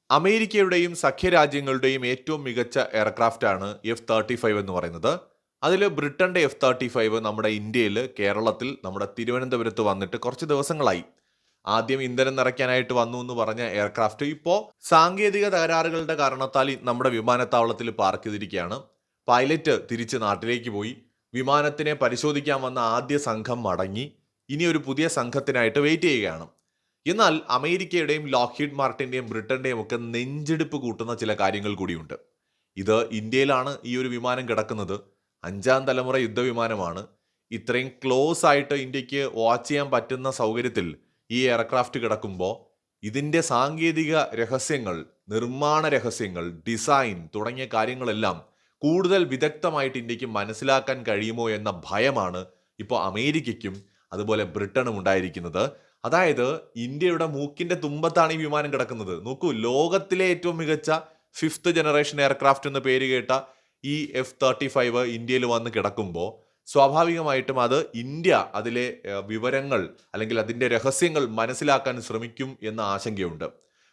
അമേരിക്കയുടെയും സഖ്യരാജ്യങ്ങളുടെയും ഏറ്റവും മികച്ച എയർക്രാഫ്റ്റാണ് F-35 എന്ന് പറയുന്നത്. അതിൽ ബ്രിട്ടന്റെ F-35 നമ്മുടെ ഇന്ത്യയിൽ കേരളത്തിൽ നമ്മുടെ തിരുവനന്തപുരത്ത് വന്നിട്ട് കുറച്ച് ദിവസങ്ങളായി. ആദ്യം ഇന്ധനം നിറയ്ക്കാനായിട്ട് വന്നു എന്ന് പറഞ്ഞ എയർക്രാഫ്റ്റ് ഇപ്പോൾ സാങ്കേതിക തകരാറുകളുടെ കാരണത്താൽ നമ്മുടെ വിമാനത്താവളത്തിൽ പാർക്ക് ചെയ്തിരിക്കുകയാണ്. പൈലറ്റ് തിരിച്ച് നാട്ടിലേക്ക് പോയി. വിമാനത്തിനെ പരിശോധിക്കാൻ വന്ന ആദ്യ സംഘം മടങ്ങി. ഇനി ഒരു പുതിയ സംഘത്തിനായിട്ട് വെയിറ്റ് ചെയ്യുകയാണ്. എന്നാൽ അമേരിക്കയുടെയും ലോക്ഹീഡ് മാർട്ടിന്റെയും ബ്രിട്ടന്റെയും ഒക്കെ നെഞ്ചെടുപ്പ് കൂട്ടുന്ന ചില കാര്യങ്ങൾ കൂടിയുണ്ട്. ഇത് ഇന്ത്യയിലാണ് ഈ ഒരു വിമാനം കിടക്കുന്നത്. 5ാം തലമുറ യുദ്ധവിമാനമാണ്. ഇത്രയും ക്ലോസ് ആയിട്ട് ഇന്ത്യക്ക് വാച്ച് ചെയ്യാൻ പറ്റുന്ന സൗകര്യത്തിൽ ഈ എയർക്രാഫ്റ്റ് കിടക്കുമ്പോൾ ഇതിൻ്റെ സാങ്കേതിക രഹസ്യങ്ങൾ, നിർമ്മാണ രഹസ്യങ്ങൾ, ഡിസൈൻ തുടങ്ങിയ കാര്യങ്ങളെല്ലാം കൂടുതൽ വിദഗ്ധമായിട്ട് ഇന്ത്യക്ക് മനസ്സിലാക്കാൻ കഴിയുമോ എന്ന ഭയമാണ് ഇപ്പോൾ അമേരിക്കയ്ക്കും അതുപോലെ ബ്രിട്ടനും ഉണ്ടായിരിക്കുന്നത്. അതായത് ഇന്ത്യയുടെ മൂക്കിന്റെ തുമ്പത്താണ് ഈ വിമാനം കിടക്കുന്നത്. നോക്കൂ, ലോകത്തിലെ ഏറ്റവും മികച്ച 5th ജനറേഷൻ എയർക്രാഫ്റ്റ് എന്ന് പേര് കേട്ട ഈ F-35 ഇന്ത്യയിൽ വന്ന് കിടക്കുമ്പോൾ സ്വാഭാവികമായിട്ടും അത് ഇന്ത്യ അതിലെ വിവരങ്ങൾ അല്ലെങ്കിൽ അതിൻ്റെ രഹസ്യങ്ങൾ മനസ്സിലാക്കാൻ ശ്രമിക്കും എന്ന ആശങ്കയുണ്ട്.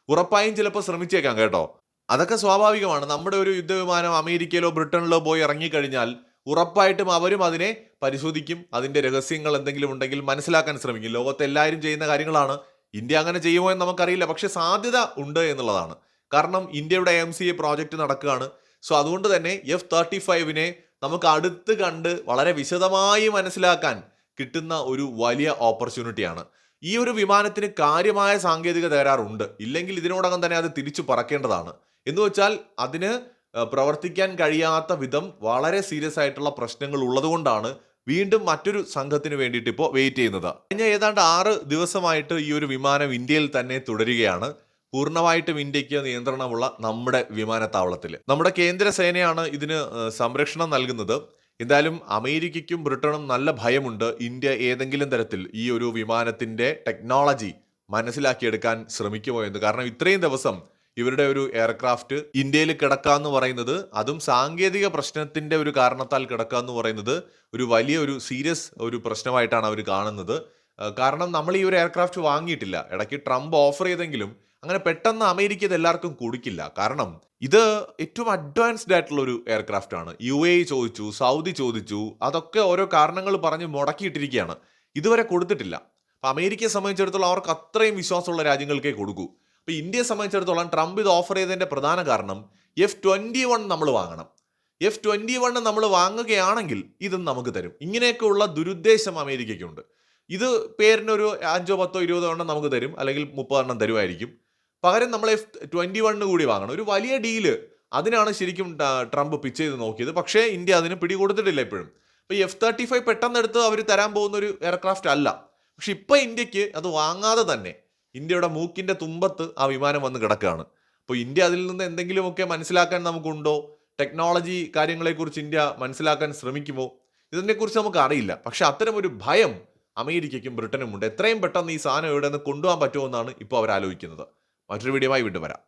ഉറപ്പായും ചിലപ്പോൾ ശ്രമിച്ചേക്കാം കേട്ടോ. അതൊക്കെ സ്വാഭാവികമാണ്. നമ്മുടെ ഒരു യുദ്ധവിമാനം അമേരിക്കയിലോ ബ്രിട്ടനിലോ പോയി ഇറങ്ങിക്കഴിഞ്ഞാൽ ഉറപ്പായിട്ടും അവരും അതിനെ പരിശോധിക്കും. അതിൻ്റെ രഹസ്യങ്ങൾ എന്തെങ്കിലും ഉണ്ടെങ്കിൽ മനസ്സിലാക്കാൻ ശ്രമിക്കും. ലോകത്ത് എല്ലാവരും ചെയ്യുന്ന കാര്യങ്ങളാണ്. ഇന്ത്യ അങ്ങനെ ചെയ്യുമോ എന്ന് നമുക്കറിയില്ല. പക്ഷെ സാധ്യത ഉണ്ട് എന്നുള്ളതാണ്. കാരണം ഇന്ത്യയുടെ AMCA പ്രോജക്റ്റ് നടക്കുകയാണ്. സോ അതുകൊണ്ട് തന്നെ F-35 നമുക്ക് അടുത്ത് കണ്ട് വളരെ വിശദമായി മനസ്സിലാക്കാൻ കിട്ടുന്ന ഒരു വലിയ ഓപ്പർച്യൂണിറ്റിയാണ്. ഈ ഒരു വിമാനത്തിന് കാര്യമായ സാങ്കേതിക തകരാറുണ്ട്. ഇല്ലെങ്കിൽ ഇതിനോടകം തന്നെ അത് തിരിച്ചു പറക്കേണ്ടതാണ്. എന്ന് വെച്ചാൽ അതിന് പ്രവർത്തിക്കാൻ കഴിയാത്ത വിധം വളരെ സീരിയസ് ആയിട്ടുള്ള പ്രശ്നങ്ങൾ ഉള്ളതുകൊണ്ടാണ് വീണ്ടും മറ്റൊരു സംഘത്തിന് വേണ്ടിയിട്ട് ഇപ്പോൾ വെയിറ്റ് ചെയ്യുന്നത്. കഴിഞ്ഞ ഏതാണ്ട് 6 ദിവസമായിട്ട് ഈ ഒരു വിമാനം ഇന്ത്യയിൽ തന്നെ തുടരുകയാണ്. പൂർണ്ണമായിട്ടും ഇന്ത്യക്ക് നിയന്ത്രണമുള്ള നമ്മുടെ വിമാനത്താവളത്തിൽ നമ്മുടെ കേന്ദ്ര സേനയാണ് ഇതിന് സംരക്ഷണം നൽകുന്നത്. എന്തായാലും അമേരിക്കയ്ക്കും ബ്രിട്ടനും നല്ല ഭയമുണ്ട് ഇന്ത്യ ഏതെങ്കിലും തരത്തിൽ ഈ ഒരു വിമാനത്തിന്റെ ടെക്നോളജി മനസ്സിലാക്കിയെടുക്കാൻ ശ്രമിക്കുമോ എന്ന്. കാരണം ഇത്രയും ദിവസം ഇവരുടെ ഒരു എയർക്രാഫ്റ്റ് ഇന്ത്യയിൽ കിടക്കുക എന്ന് പറയുന്നത്, അതും സാങ്കേതിക പ്രശ്നത്തിന്റെ ഒരു കാരണത്താൽ കിടക്കുക എന്ന് പറയുന്നത് ഒരു വലിയ ഒരു സീരിയസ് ഒരു പ്രശ്നമായിട്ടാണ് അവർ കാണുന്നത്. കാരണം നമ്മൾ ഈ ഒരു എയർക്രാഫ്റ്റ് വാങ്ങിയിട്ടില്ല. ഇടയ്ക്ക് ട്രംപ് ഓഫർ ചെയ്തെങ്കിലും അങ്ങനെ പെട്ടെന്ന് അമേരിക്ക ഇത് എല്ലാവർക്കും കൊടുക്കില്ല. കാരണം ഇത് ഏറ്റവും അഡ്വാൻസ്ഡ് ആയിട്ടുള്ള ഒരു എയർക്രാഫ്റ്റ് ആണ്. UAE ചോദിച്ചു, സൗദി ചോദിച്ചു, അതൊക്കെ ഓരോ കാരണങ്ങൾ പറഞ്ഞ് മുടക്കിയിട്ടിരിക്കുകയാണ്. ഇതുവരെ കൊടുത്തിട്ടില്ല. അപ്പം അമേരിക്കയെ സംബന്ധിച്ചിടത്തോളം അവർക്ക് അത്രയും വിശ്വാസമുള്ള രാജ്യങ്ങൾക്കേ കൊടുക്കൂ. അപ്പോൾ ഇന്ത്യയെ സംബന്ധിച്ചിടത്തോളം ട്രംപ് ഇത് ഓഫർ ചെയ്തതിൻ്റെ പ്രധാന കാരണം F-21 നമ്മൾ വാങ്ങണം. F-21 നമ്മൾ വാങ്ങുകയാണെങ്കിൽ ഇതും നമുക്ക് തരും. ഇങ്ങനെയൊക്കെയുള്ള ദുരുദ്ദേശം അമേരിക്കയ്ക്കുണ്ട്. ഇത് പേരിനൊരു 5, 10, 20 എണ്ണം നമുക്ക് തരും, അല്ലെങ്കിൽ 30 എണ്ണം തരുമായിരിക്കും. പകരം നമ്മൾ F-21 കൂടി വാങ്ങണം. ഒരു വലിയ ഡീല്. അതിനാണ് ശരിക്കും ട്രംപ് പിച്ച് ചെയ്ത് നോക്കിയത്. പക്ഷേ ഇന്ത്യ അതിന് പിടികൊടുത്തിട്ടില്ല ഇപ്പോഴും. അപ്പോൾ F-35 പെട്ടെന്നെടുത്ത് അവർ തരാൻ പോകുന്ന ഒരു എയർക്രാഫ്റ്റ് അല്ല. പക്ഷെ ഇപ്പം ഇന്ത്യക്ക് അത് വാങ്ങാതെ തന്നെ ഇന്ത്യയുടെ മൂക്കിന്റെ തുമ്പത്ത് ആ വിമാനം വന്ന് കിടക്കുകയാണ്. അപ്പോൾ ഇന്ത്യ അതിൽ നിന്ന് എന്തെങ്കിലുമൊക്കെ മനസ്സിലാക്കാൻ നമുക്കുണ്ടോ? ടെക്നോളജി കാര്യങ്ങളെക്കുറിച്ച് ഇന്ത്യ മനസ്സിലാക്കാൻ ശ്രമിക്കുമോ? ഇതിനെക്കുറിച്ച് നമുക്ക് അറിയില്ല. പക്ഷെ അത്തരമൊരു ഭയം അമേരിക്കയ്ക്കും ബ്രിട്ടനും ഉണ്ട്. എത്രയും പെട്ടെന്ന് ഈ സാധനം ഇവിടെ നിന്ന് കൊണ്ടുപോകാൻ പറ്റുമോ എന്നാണ് ഇപ്പോൾ അവർ ആലോചിക്കുന്നത്. മറ്റൊരു വീഡിയോയുമായി വീണ്ടും വരാം.